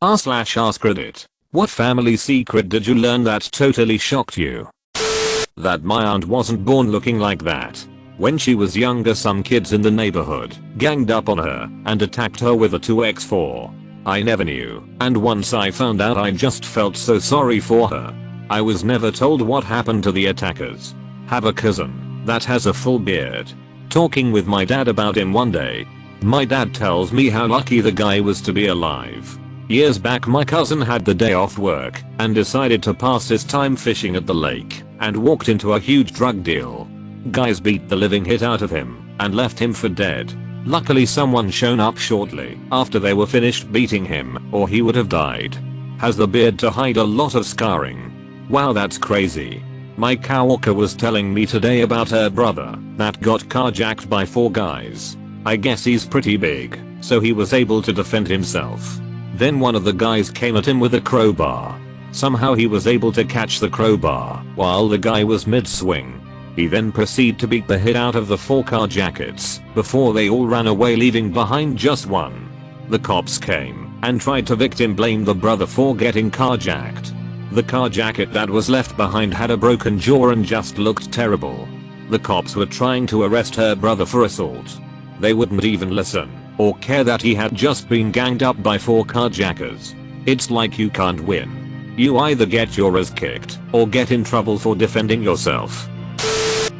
r/AskReddit. What family secret did you learn that totally shocked you? That my aunt wasn't born looking like that. When she was younger, some kids in the neighborhood ganged up on her and attacked her with a 2x4. I never knew, and once I found out I just felt so sorry for her. I was never told what happened to the attackers. Have a cousin that has a full beard. Talking with my dad about him one day, my dad tells me how lucky the guy was to be alive. Years back, my cousin had the day off work and decided to pass his time fishing at the lake and walked into a huge drug deal. Guys beat the living hit out of him and left him for dead. Luckily someone shown up shortly after they were finished beating him, or he would have died. Has the beard to hide a lot of scarring. Wow, that's crazy. My coworker was telling me today about her brother that got carjacked by 4 guys. I guess he's pretty big, so he was able to defend himself. Then one of the guys came at him with a crowbar. Somehow he was able to catch the crowbar while the guy was mid-swing. He then proceeded to beat the hit out of the 4 carjackers before they all ran away, leaving behind just one. The cops came and tried to victim blame the brother for getting carjacked. The carjacker that was left behind had a broken jaw and just looked terrible. The cops were trying to arrest her brother for assault. They wouldn't even listen or care that he had just been ganged up by 4 carjackers. It's like you can't win. You either get your ass kicked or get in trouble for defending yourself.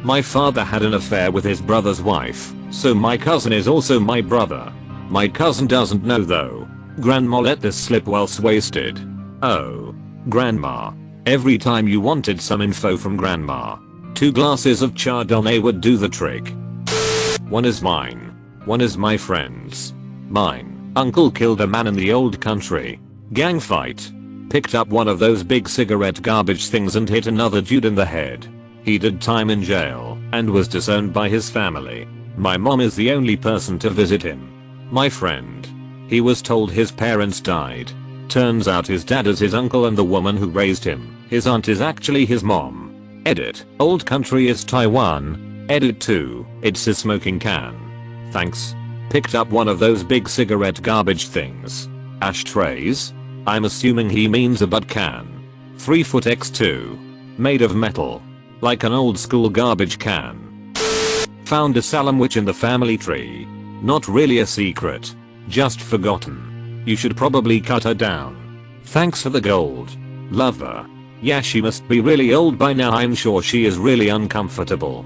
My father had an affair with his brother's wife, so my cousin is also my brother. My cousin doesn't know though. Grandma let this slip whilst wasted. Oh. Grandma. Every time you wanted some info from grandma, 2 glasses of Chardonnay would do the trick. One is mine. One is my friend's. Mine. Uncle killed a man in the old country. Gang fight. Picked up one of those big cigarette garbage things and hit another dude in the head. He did time in jail and was disowned by his family. My mom is the only person to visit him. My friend. He was told his parents died. Turns out his dad is his uncle and the woman who raised him, his aunt, is actually his mom. Edit. Old country is Taiwan. Edit 2. It's his smoking can. Thanks. Picked up one of those big cigarette garbage things. Ashtrays? I'm assuming he means a bud can. 3 foot x 2. Made of metal. Like an old school garbage can. Found a Salem witch in the family tree. Not really a secret. Just forgotten. You should probably cut her down. Thanks for the gold. Love her. Yeah, she must be really old by now. I'm sure she is really uncomfortable.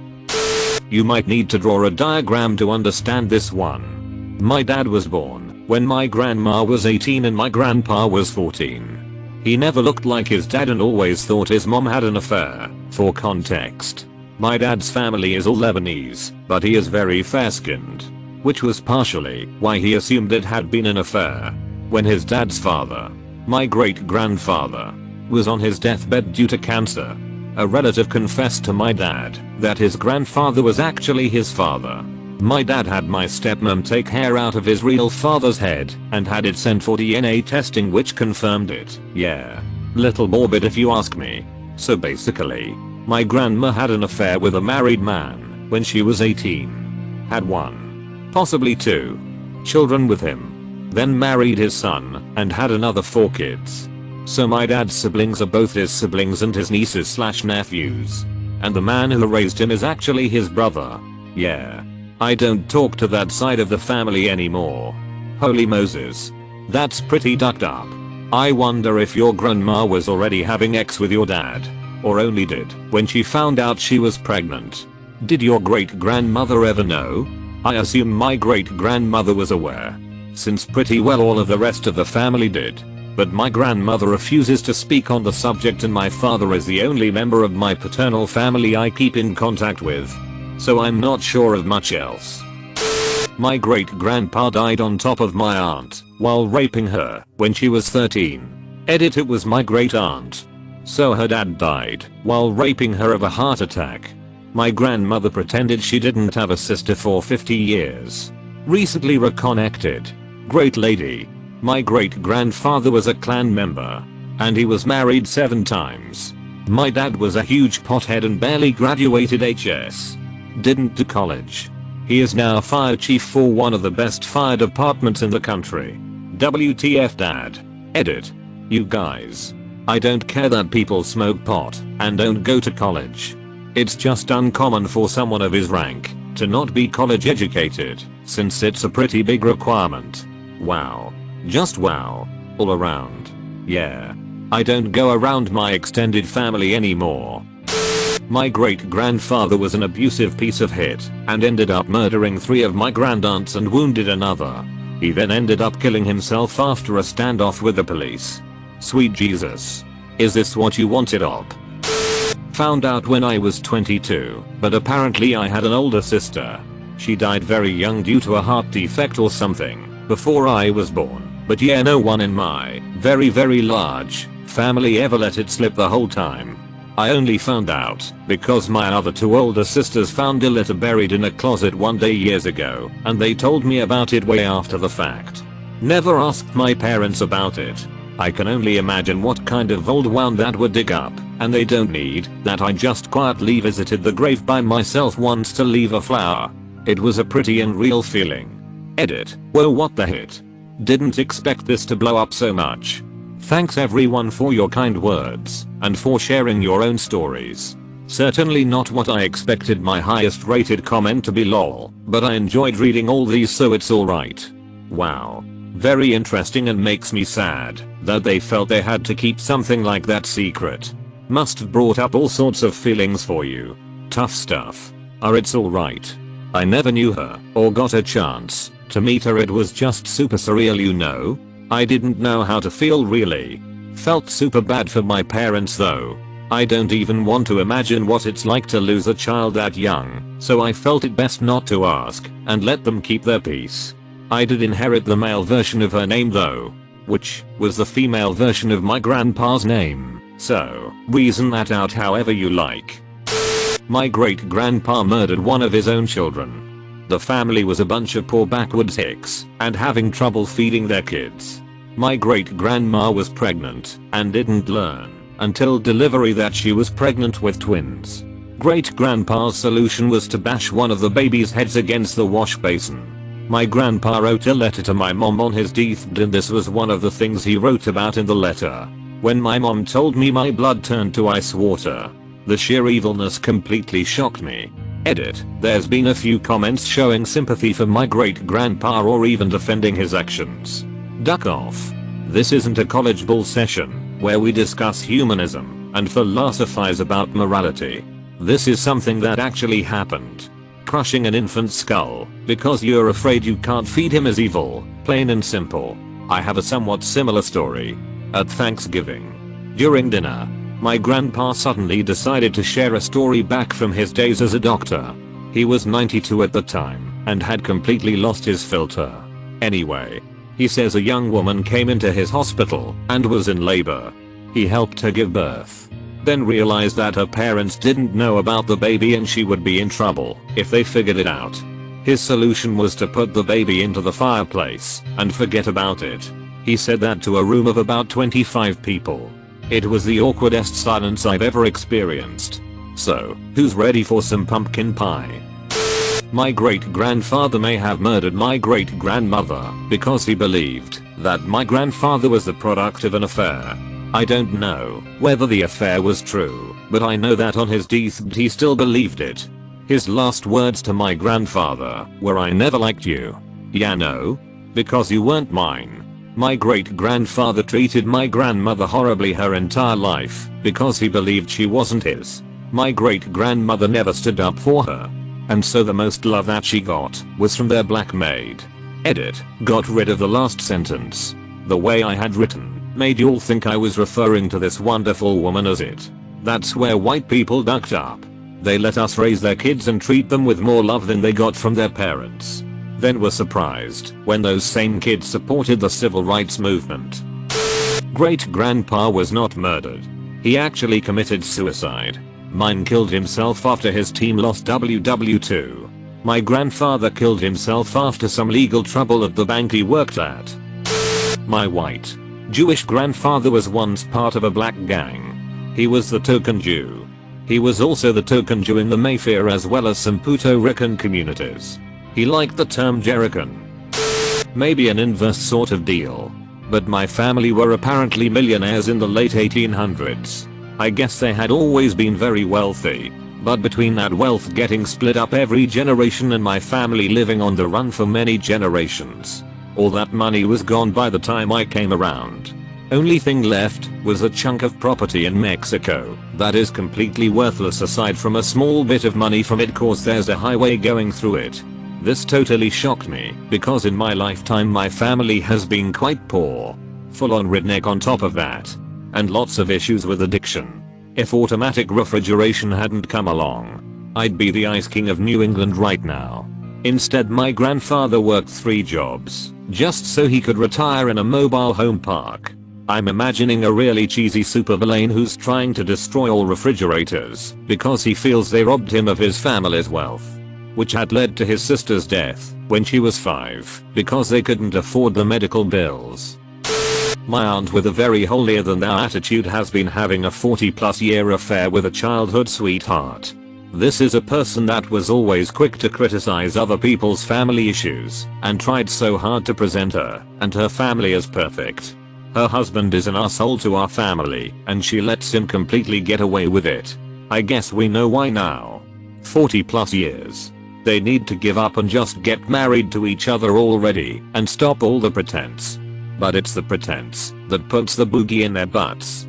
You might need to draw a diagram to understand this one. My dad was born when my grandma was 18 and my grandpa was 14. He never looked like his dad and always thought his mom had an affair. For context, my dad's family is all Lebanese, but he is very fair-skinned, which was partially why he assumed it had been an affair. When his dad's father, my great-grandfather, was on his deathbed due to cancer, a relative confessed to my dad that his grandfather was actually his father. My dad had my stepmom take hair out of his real father's head and had it sent for DNA testing, which confirmed it. Yeah. Little morbid if you ask me. So basically, my grandma had an affair with a married man when she was 18. Had 1, possibly 2 children with him. Then married his son and had another 4 kids. So my dad's siblings are both his siblings and his nieces/nephews. And the man who raised him is actually his brother. Yeah. I don't talk to that side of the family anymore. Holy Moses. That's pretty ducked up. I wonder if your grandma was already having sex with your dad. Or only did when she found out she was pregnant. Did your great-grandmother ever know? I assume my great-grandmother was aware, since pretty well all of the rest of the family did. But my grandmother refuses to speak on the subject and my father is the only member of my paternal family I keep in contact with. So I'm not sure of much else. My great-grandpa died on top of my aunt while raping her when she was 13. Edit. It was my great-aunt. So her dad died while raping her of a heart attack. My grandmother pretended she didn't have a sister for 50 years. Recently reconnected. Great lady. My great-grandfather was a clan member. And he was married 7 times. My dad was a huge pothead and barely graduated HS. Didn't do college. He is now fire chief for one of the best fire departments in the country. WTF dad. Edit. You guys. I don't care that people smoke pot and don't go to college. It's just uncommon for someone of his rank to not be college educated, since it's a pretty big requirement. Wow. Just wow. All around. Yeah. I don't go around my extended family anymore. My great-grandfather was an abusive piece of shit and ended up murdering 3 of my grandaunts and wounded another. He then ended up killing himself after a standoff with the police. Sweet Jesus. Is this what you wanted op? Found out when I was 22, but apparently I had an older sister. She died very young due to a heart defect or something before I was born, but yeah, no one in my very large family ever let it slip the whole time. I only found out because my other 2 older sisters found a letter buried in a closet one day years ago, and they told me about it way after the fact. Never asked my parents about it. I can only imagine what kind of old wound that would dig up, and they don't need that. I just quietly visited the grave by myself once to leave a flower. It was a pretty and real feeling. Edit. Whoa, what the hit? Didn't expect this to blow up so much. Thanks everyone for your kind words and for sharing your own stories. Certainly not what I expected my highest rated comment to be lol, but I enjoyed reading all these, so it's alright. Wow. Very interesting, and makes me sad that they felt they had to keep something like that secret. Must have brought up all sorts of feelings for you. Tough stuff. It's alright. I never knew her or got a chance to meet her. It was just super surreal, you know. I didn't know how to feel really. Felt super bad for my parents though. I don't even want to imagine what it's like to lose a child that young, so I felt it best not to ask and let them keep their peace. I did inherit the male version of her name though, which was the female version of my grandpa's name, so reason that out however you like. My great-grandpa murdered one of his own children. The family was a bunch of poor backwoods hicks and having trouble feeding their kids. My great-grandma was pregnant and didn't learn until delivery that she was pregnant with twins. Great-grandpa's solution was to bash one of the baby's heads against the wash basin. My grandpa wrote a letter to my mom on his deathbed, and this was one of the things he wrote about in the letter. When my mom told me, my blood turned to ice water. The sheer evilness completely shocked me. Edit. There's been a few comments showing sympathy for my great-grandpa or even defending his actions. Duck off. This isn't a college bull session where we discuss humanism and philosophize about morality. This is something that actually happened. Crushing an infant's skull because you're afraid you can't feed him is evil, plain and simple. I have a somewhat similar story. At Thanksgiving, during dinner, my grandpa suddenly decided to share a story back from his days as a doctor. He was 92 at the time and had completely lost his filter. Anyway, he says a young woman came into his hospital and was in labor. He helped her give birth. Then realized that her parents didn't know about the baby and she would be in trouble if they figured it out. His solution was to put the baby into the fireplace and forget about it. He said that to a room of about 25 people. It was the awkwardest silence I've ever experienced. So, who's ready for some pumpkin pie? My great-grandfather may have murdered my great-grandmother because he believed that my grandfather was the product of an affair. I don't know whether the affair was true, but I know that on his deathbed he still believed it. His last words to my grandfather were, "I never liked you." Yeah, no? Because you weren't mine. My great-grandfather treated my grandmother horribly her entire life because he believed she wasn't his. My great-grandmother never stood up for her. And so the most love that she got was from their black maid. Edit. Got rid of the last sentence. The way I had written made you all think I was referring to this wonderful woman as it. That's where white people ducked up. They let us raise their kids and treat them with more love than they got from their parents. Then were surprised when those same kids supported the civil rights movement. Great-grandpa was not murdered. He actually committed suicide. Mine killed himself after his team lost WW2. My grandfather killed himself after some legal trouble at the bank he worked at. My white Jewish grandfather was once part of a black gang. He was the token Jew. He was also the token Jew in the Mayfair as well as some Puerto Rican communities. He liked the term Jerrican. Maybe an inverse sort of deal. But my family were apparently millionaires in the late 1800s. I guess they had always been very wealthy. But between that wealth getting split up every generation and my family living on the run for many generations, all that money was gone by the time I came around. Only thing left was a chunk of property in Mexico that is completely worthless aside from a small bit of money from it cause there's a highway going through it. This totally shocked me because in my lifetime my family has been quite poor. Full on redneck on top of that. And lots of issues with addiction. If automatic refrigeration hadn't come along, I'd be the ice king of New England right now. Instead my grandfather worked 3 jobs just so he could retire in a mobile home park. I'm imagining a really cheesy supervillain who's trying to destroy all refrigerators because he feels they robbed him of his family's wealth, which had led to his sister's death when she was 5 because they couldn't afford the medical bills. My aunt with a very holier than thou attitude has been having a 40+ year affair with a childhood sweetheart. This is a person that was always quick to criticize other people's family issues and tried so hard to present her and her family as perfect. Her husband is an asshole to our family and she lets him completely get away with it. I guess we know why now. 40+ years. They need to give up and just get married to each other already and stop all the pretense. But it's the pretense that puts the boogie in their butts.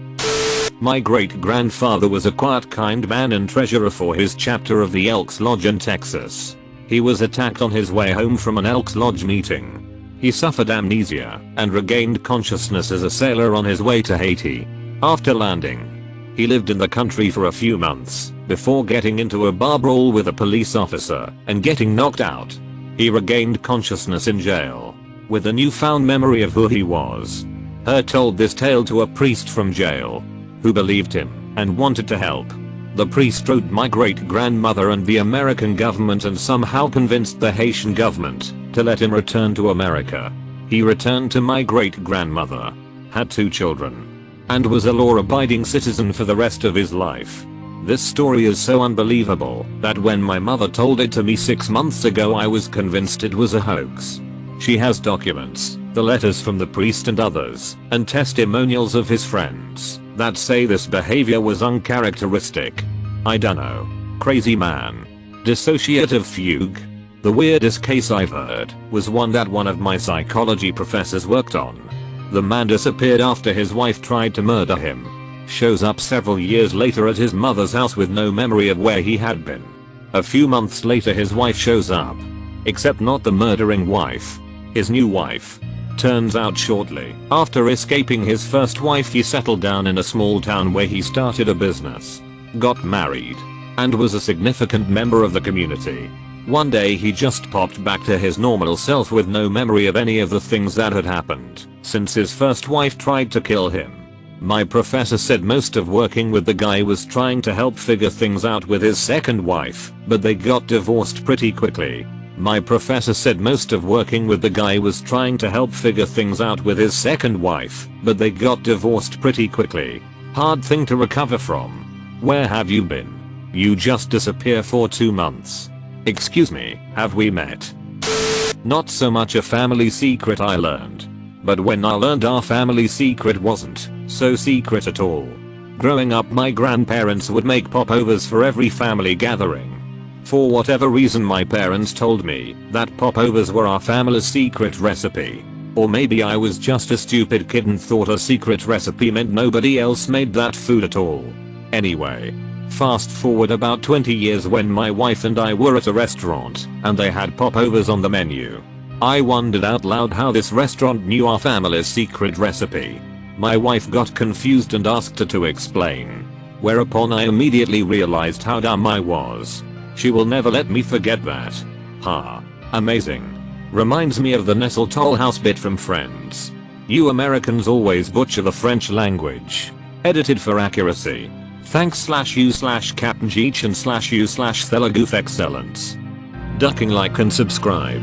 My great grandfather was a quiet kind man and treasurer for his chapter of the Elks Lodge in Texas. He was attacked on his way home from an Elks Lodge meeting. He suffered amnesia and regained consciousness as a sailor on his way to Haiti. After landing, he lived in the country for a few months before getting into a bar brawl with a police officer and getting knocked out. He regained consciousness in jail with a newfound memory of who he was. He told this tale to a priest from jail who believed him and wanted to help. The priest wrote my great grandmother and the American government and somehow convinced the Haitian government to let him return to America. He returned to my great grandmother, had 2 children, and was a law-abiding citizen for the rest of his life. This story is so unbelievable that when my mother told it to me 6 months ago I was convinced it was a hoax. She has documents, the letters from the priest and others, and testimonials of his friends that say this behavior was uncharacteristic. I dunno. Crazy man. Dissociative fugue. The weirdest case I've heard was one that one of my psychology professors worked on. The man disappeared after his wife tried to murder him. Shows up several years later at his mother's house with no memory of where he had been. A few months later his wife shows up. Except not the murdering wife. His new wife. Turns out shortly after escaping his first wife he settled down in a small town where he started a business, got married, and was a significant member of the community. One day he just popped back to his normal self with no memory of any of the things that had happened since his first wife tried to kill him. My professor said most of working with the guy was trying to help figure things out with his second wife, but they got divorced pretty quickly. My professor said most of working with the guy was trying to help figure things out with his second wife, but they got divorced pretty quickly. Hard thing to recover from. Where have you been? You just disappear for 2 months. Excuse me, have we met? Not so much a family secret I learned. But when I learned our family secret wasn't so secret at all. Growing up my grandparents would make popovers for every family gathering. For whatever reason my parents told me that popovers were our family's secret recipe. Or maybe I was just a stupid kid and thought a secret recipe meant nobody else made that food at all. Anyway, fast forward about 20 years when my wife and I were at a restaurant and they had popovers on the menu. I wondered out loud how this restaurant knew our family's secret recipe. My wife got confused and asked her to explain. Whereupon I immediately realized how dumb I was. She will never let me forget that. Ha. Amazing. Reminds me of the Nestle Toll House bit from Friends. You Americans always butcher the French language. Edited for accuracy. Thanks/you/Captain Cheech and/you/Thelagoof Excellence. Ducking like and subscribe.